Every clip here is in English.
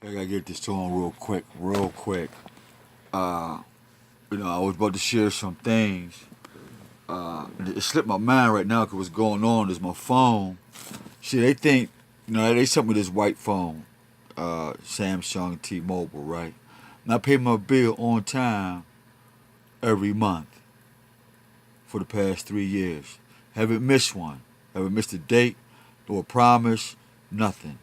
I gotta get this to him real quick, real quick. Uh, I was about to share some things. It slipped my mind right now because what's going on is my phone. See, they think, they sent me this white phone, Samsung T-Mobile, right? And I pay my bill on time every month for the past 3 years. Haven't missed one. Haven't missed a date, or a promise, nothing.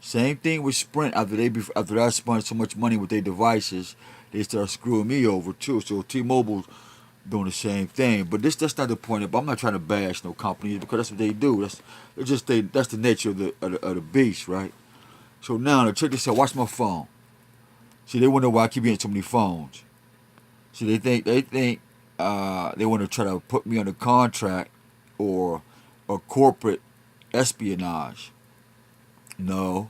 Same thing with Sprint. After I spent so much money with their devices, they start screwing me over too. So T-Mobile's doing the same thing. But that's not the point. But I'm not trying to bash no companies because that's what they do. That's the nature of the beast, right? So now check this out. Watch my phone. See, they wonder why I keep getting so many phones. See, they want to try to put me under contract or a corporate espionage. No.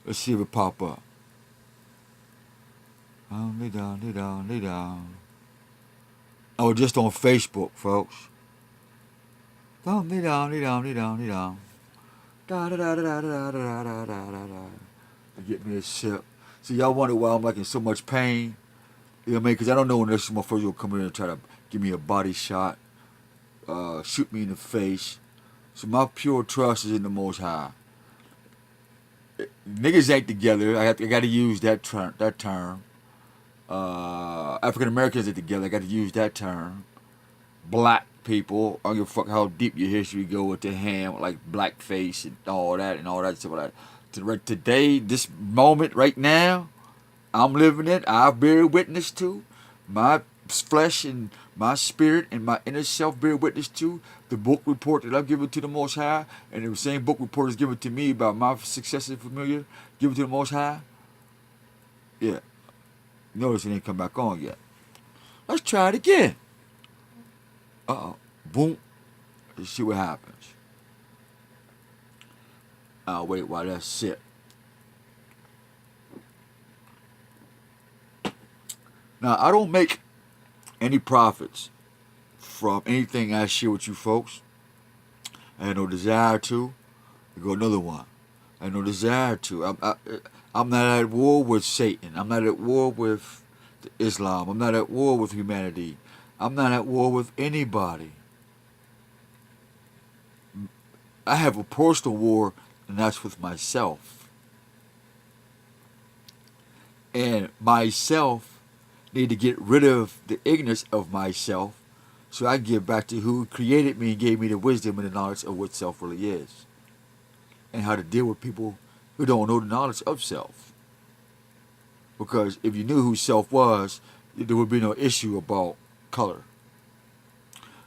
Let's see if it pop up. Lay down, lay down, lay down. Oh, just on Facebook, folks. Lay down, lay down, lay down, lay down. Da da da da da da da da da da da. Get me a sip. See, y'all wonder why I'm like in so much pain. You know what I mean? Because I don't know when this motherfucker will come in and try to give me a body shot, shoot me in the face. So my pure trust is in the Most High. Niggas ain't together. I got to use that term. African Americans ain't together. I got to use that term. Black people. I don't give a fuck how deep your history go with the ham, like blackface and all that stuff like that. Today, this moment, right now, I'm living it. I bear witness to my flesh and my spirit and my inner self bear witness to the book report that I've given to the Most High, and the same book report is given to me about my success and familiar, given to the Most High. Yeah. Notice it ain't come back on yet. Let's try it again. Uh-oh. Boom. Let's see what happens. I'll wait while that sit. Now, I don't make any profits from anything I share with you folks. I had no desire to. We go another one. I had no desire to. I'm not at war with Satan. I'm not at war with Islam. I'm not at war with humanity. I'm not at war with anybody. I have a personal war, and that's with myself. And myself need to get rid of the ignorance of myself so I can get back to who created me and gave me the wisdom and the knowledge of what self really is. And how to deal with people who don't know the knowledge of self. Because if you knew who self was, there would be no issue about color.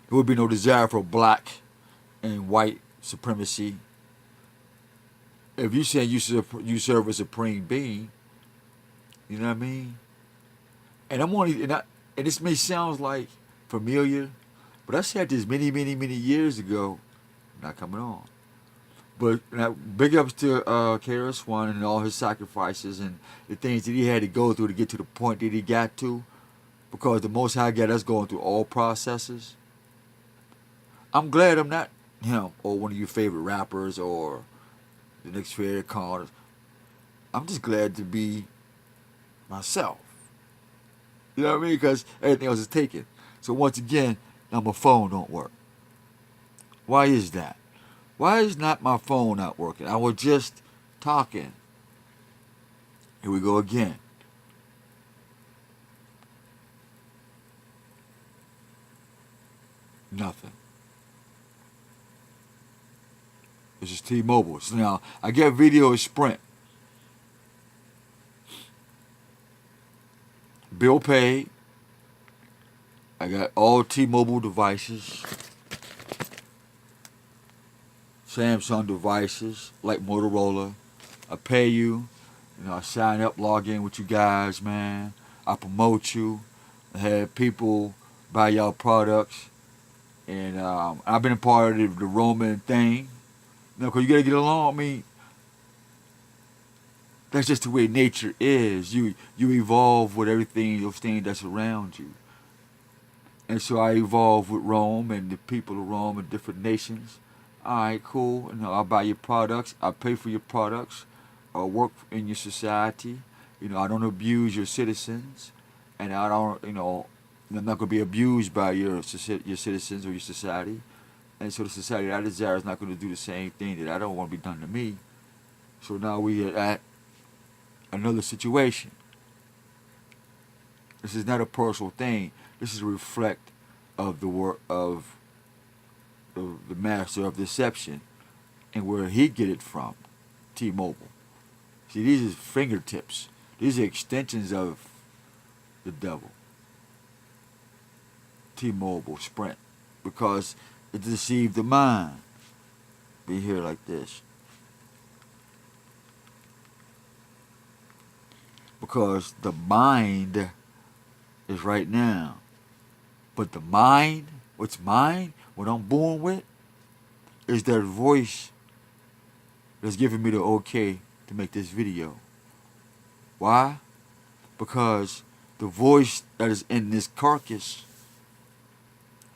There would be no desire for black and white supremacy. If you say you serve a supreme being, you know what I mean? And this may sound like familiar, but I said this many, many, many years ago. Not coming on. But big ups to KRS-One and all his sacrifices and the things that he had to go through to get to the point that he got to, because the Most High got us going through all processes. I'm glad I'm not him or one of your favorite rappers or the next favorite callers. I'm just glad to be myself. You know what I mean? Because everything else is taken. So once again, now my phone don't work. Why is that? Why is not my phone not working? I was just talking. Here we go again. Nothing. This is T-Mobile. So now I get video of Sprint. Bill paid. I got all T-Mobile devices. Samsung devices, like Motorola. I pay you. I sign up, log in with you guys, man. I promote you. I have people buy y'all products. And I've been a part of the Roman thing. Because you got to get along. I mean, that's just the way nature is. You evolve with everything, those things that's around you. And so I evolve with Rome and the people of Rome and different nations. All right, cool. I'll buy your products. I'll pay for your products. work in your society. I don't abuse your citizens, and I don't, I'm not going to be abused by your citizens or your society. And so the society that I desire is not going to do the same thing that I don't want to be done to me. So now we are at another situation. This is not a personal thing. This is a reflect of the work of the master of deception and where he get it from, T-Mobile. See, these are fingertips. These are extensions of the devil. T-Mobile, Sprint, because it deceived the mind. Be here like this. Because the mind is right now. But the mind, what's mine, what I'm born with, is that voice that's giving me the okay to make this video. Why? Because the voice that is in this carcass,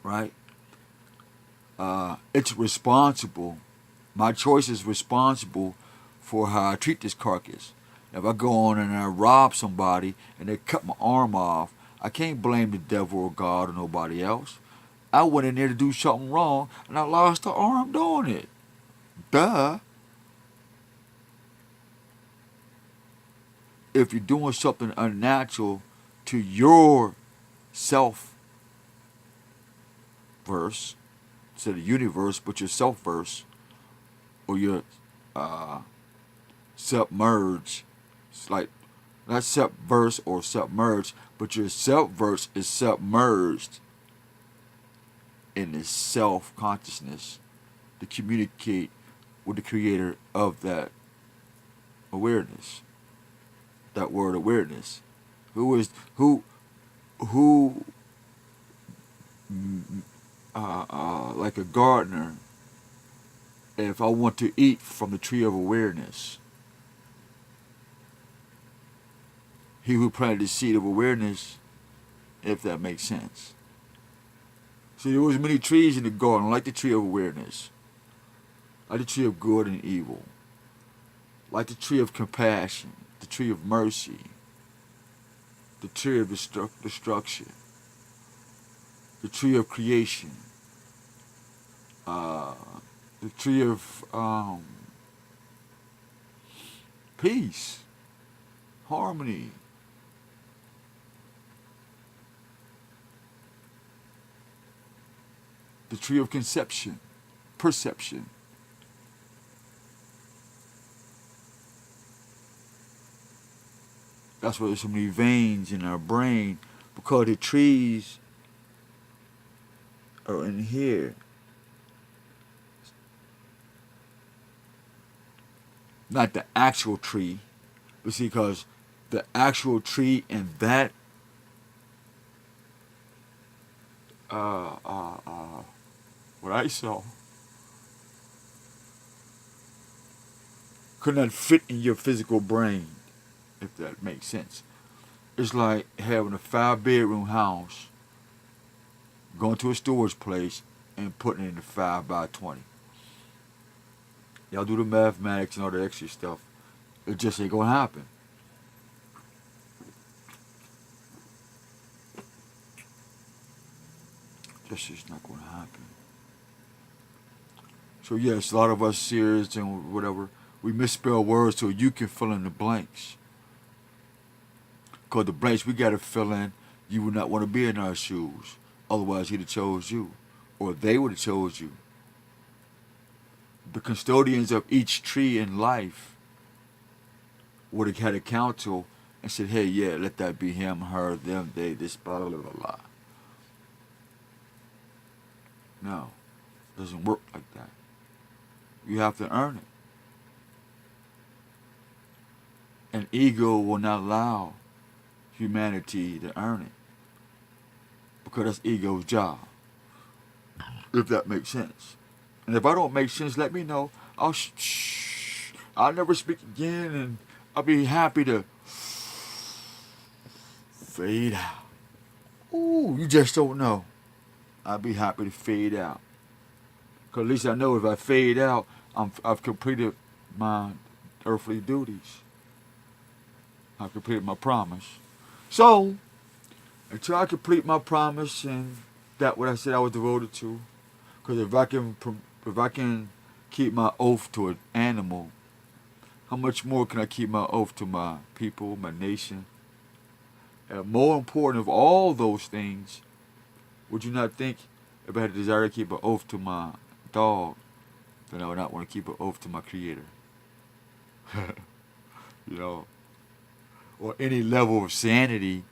right? It's responsible. My choice is responsible for how I treat this carcass. If I go on and I rob somebody and they cut my arm off, I can't blame the devil or God or nobody else. I went in there to do something wrong and I lost the arm doing it. Duh. If you're doing something unnatural to your self verse, instead of universe, but your self verse, or your submerge, it's like not subverse or submerge, but your self verse is submerged in this self consciousness to communicate with the creator of that awareness. That word awareness. Who like a gardener, if I want to eat from the tree of awareness, he who planted the seed of awareness, if that makes sense. See, there was many trees in the garden, like the tree of awareness, like the tree of good and evil, like the tree of compassion, the tree of mercy, the tree of destruction, the tree of creation, the tree of peace, harmony. The tree of conception, perception. That's why there's so many veins in our brain, because the trees are in here. Not the actual tree, but see, because the actual tree and that what I saw could not fit in your physical brain, if that makes sense. It's like having a 5-bedroom house, going to a storage place, and putting it in a 5x20. Y'all do the mathematics and all the extra stuff. It just ain't gonna happen. Just is not gonna happen. So yes, a lot of us seers and whatever, we misspell words so you can fill in the blanks. Because the blanks we gotta fill in, you would not want to be in our shoes. Otherwise he'd have chose you. Or they would have chose you. The custodians of each tree in life would have had a council and said, hey, yeah, let that be him, her, them, they, this, blah, blah, blah, blah. No, it doesn't work like that. You have to earn it. And ego will not allow humanity to earn it. Because that's ego's job. If that makes sense. And if I don't make sense, let me know. I'll never speak again, and I'll be happy to fade out. Ooh, you just don't know. I'll be happy to fade out. Because at least I know if I fade out, I've completed my earthly duties. I completed my promise. So, until I complete my promise and that what I said I was devoted to, because if I can keep my oath to an animal, how much more can I keep my oath to my people, my nation? And more important of all those things, would you not think if I had a desire to keep an oath to my dog, then I would not want to keep an oath to my creator? You know, or any level of sanity.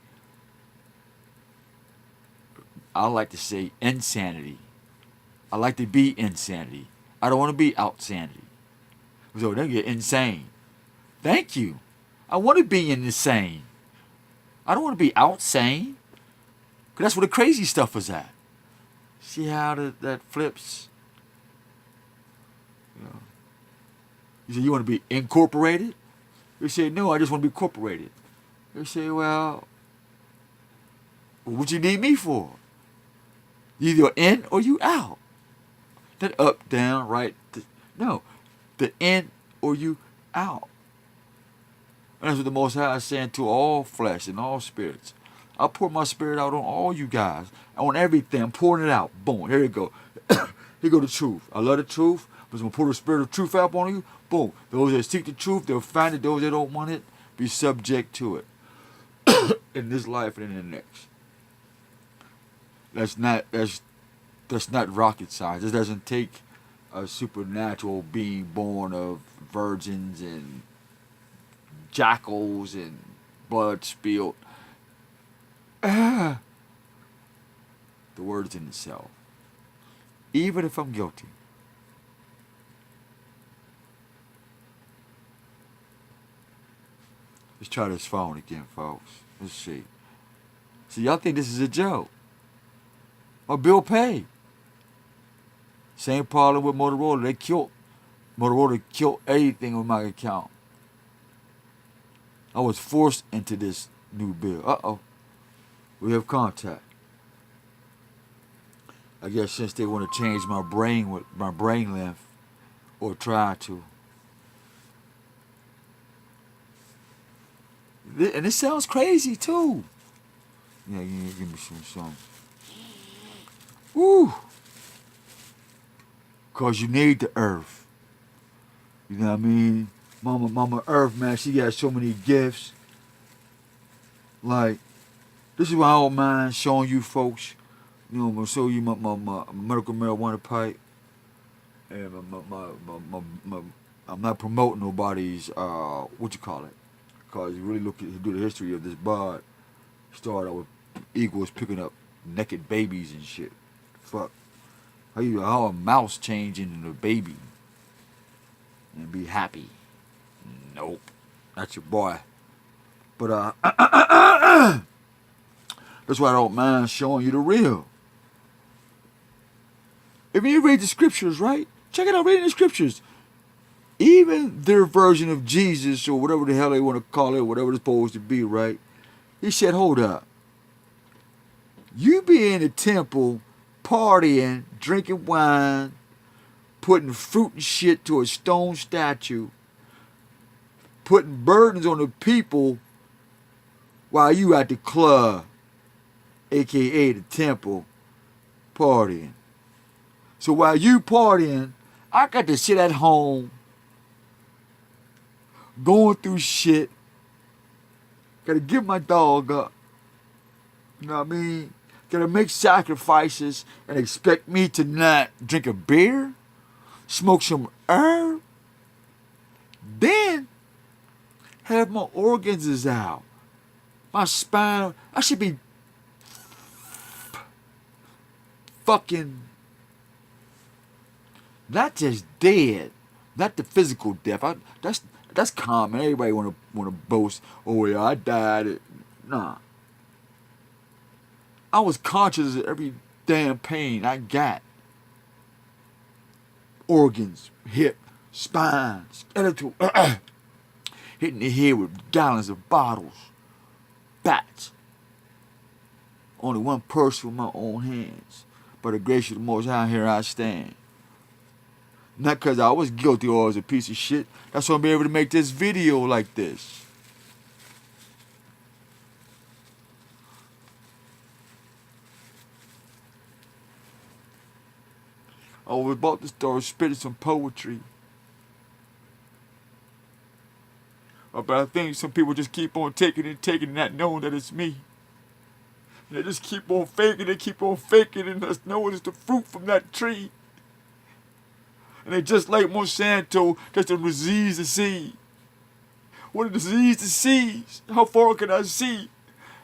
I like to say insanity. I like to be insanity. I don't want to be outsanity. So then you're insane. Thank you. I want to be insane. I don't want to be outsane. Because that's where the crazy stuff is at. See how that flips? You know. You say you want to be incorporated? You say, no, I just want to be incorporated. You say, well, what you need me for? Either you're in or you out. That up, down, right. No, the in or you out. And that's what the Most High is saying to all flesh and all spirits. I pour my spirit out on all you guys. On everything. I'm pouring it out. Boom. Here you go. Here go the truth. I love the truth. But I'm going to pour the spirit of truth out on you. Boom. Those that seek the truth, they'll find it. Those that don't want it, be subject to it. In this life and in the next. That's not rocket science. This doesn't take a supernatural being born of virgins and jackals and blood spilled. The word's in itself. Even if I'm guilty. Let's try this phone again, folks. Let's see. See, y'all think this is a joke. My bill paid. Same problem with Motorola. Motorola killed everything with my account. I was forced into this new bill. Uh-oh. We have contact. I guess since they want to change my brain length, or try to. And it sounds crazy too. Yeah, give me some. Woo! Cause you need the earth. You know what I mean? Mama Earth, man, she got so many gifts. Like, this is why I don't mind showing you folks. You know, I'm gonna show you my medical marijuana pipe. And I'm not promoting nobody's what you call it. Cause you really do the history of this bud. Started out with eagles picking up naked babies and shit. Fuck. How a mouse change into a baby and be happy? Nope. That's your boy. But that's why I don't mind showing you the real. If you read the scriptures, right? Check it out, reading the scriptures. Even their version of Jesus, or whatever the hell they want to call it, whatever it's supposed to be, right? He said, hold up. You be in the temple partying, drinking wine, putting fruit and shit to a stone statue, putting burdens on the people while you at the club, aka the temple, partying. So while you partying, I got to sit at home, going through shit, gotta give my dog up. You know what I mean? Gotta make sacrifices and expect me to not drink a beer, smoke some herb, then have my organs is out. My spine, I should be fucking not just dead, not the physical death. That's common. Everybody wanna boast. Oh yeah, I died. Nah. I was conscious of every damn pain I got. Organs, hip, spine, skeletal, hitting the head with gallons of bottles, bats. Only one person with my own hands. By the grace of the Most High, here I stand. Not because I was guilty or I was a piece of shit. That's why I'm able to make this video like this. I was about to start spitting some poetry. But I think some people just keep on taking it, not knowing that it's me. And they just keep on faking it, and us knowing it's the fruit from that tree. And they just like Monsanto, just a disease to seed. What a disease to seeds. How far can I see?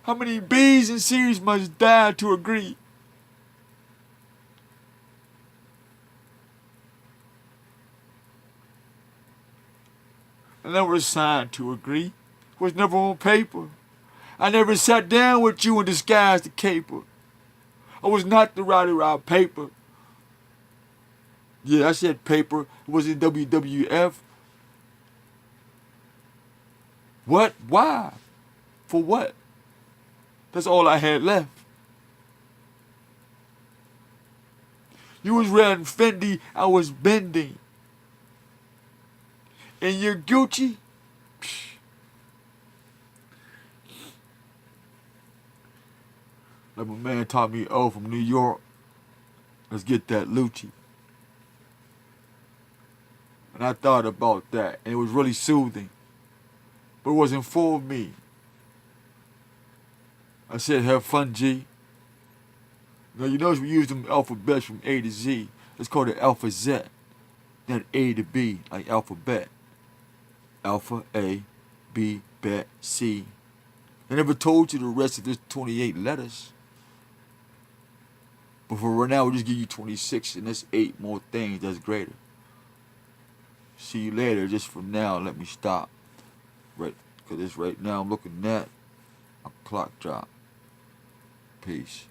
How many bees and seeds must die to agree? I never signed to agree. Was never on paper. I never sat down with you and disguised the caper. I was not the writer out paper. Yeah, I said paper. It was in WWF. What? Why? For what? That's all I had left. You was wearing Fendi, I was bending. And you're Gucci? Like my man taught me, oh, from New York, let's get that Lucci. And I thought about that, and it was really soothing. But it wasn't for me. I said, have fun, G. Now, you notice we use them alphabets from A to Z. It's called the Alpha Z. Then A to B, like alphabet. Alpha, A, B, B, C. I never told you the rest of this 28 letters. But for right now, we'll just give you 26, and that's 8 more things that's greater. See you later. Just for now, let me stop. Right, because it's right now I'm looking at a clock drop. Peace.